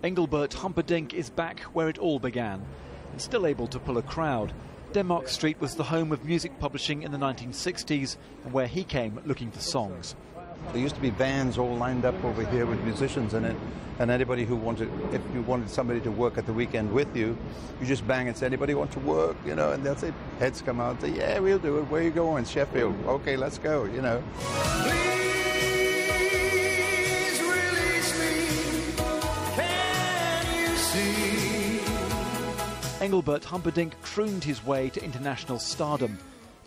Englebert Humperdinck is back where it all began and still able to pull a crowd. Denmark Street was the home of music publishing in the 1960s and where he came looking for songs. There used to be vans all lined up over here with musicians in it, and anybody who wanted, if you wanted somebody to work at the weekend with you, you just bang and say, anybody want to work, you know, and they'll say, heads come out, say, yeah, we'll do it, where are you going? Sheffield, okay, let's go, you know. Please release me, can you see? Englebert Humperdinck crooned his way to international stardom,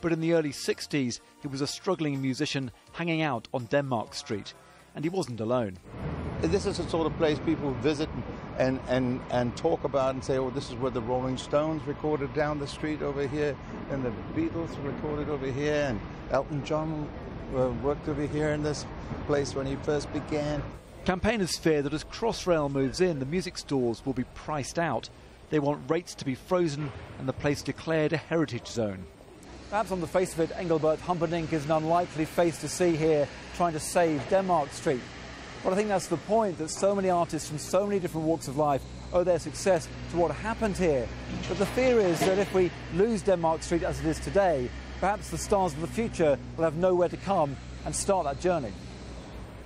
but in the early 60s he was a struggling musician hanging out on Denmark Street, and he wasn't alone. This is the sort of place people visit and talk about and say, oh, this is where the Rolling Stones recorded down the street over here, and the Beatles recorded over here, and Elton John worked over here in this place when he first began. Campaigners fear that as Crossrail moves in, the music stores will be priced out. They want rates to be frozen and the place declared a heritage zone. Perhaps on the face of it, Englebert Humperdinck is an unlikely face to see here trying to save Denmark Street. But I think that's the point, that so many artists from so many different walks of life owe their success to what happened here. But the fear is that if we lose Denmark Street as it is today, perhaps the stars of the future will have nowhere to come and start that journey.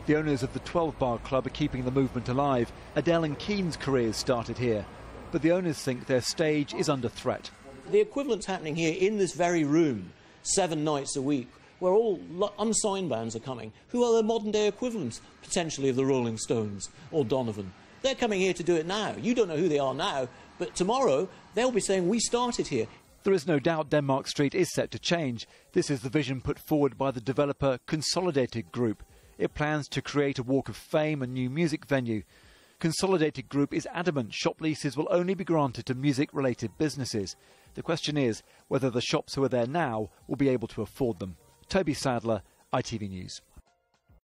The owners of the 12 Bar Club are keeping the movement alive. Adele and Keane's careers started here, but the owners think their stage is under threat. The equivalent's happening here in this very room, 7 nights a week, where all unsigned bands are coming, who are the modern-day equivalents, potentially, of the Rolling Stones or Donovan. They're coming here to do it now. You don't know who they are now, but tomorrow they'll be saying, we started here. There is no doubt Denmark Street is set to change. This is the vision put forward by the developer Consolidated Group. It plans to create a Walk of Fame and new music venue. Consolidated Group is adamant shop leases will only be granted to music-related businesses. The question is whether the shops who are there now will be able to afford them. Toby Sadler, ITV News.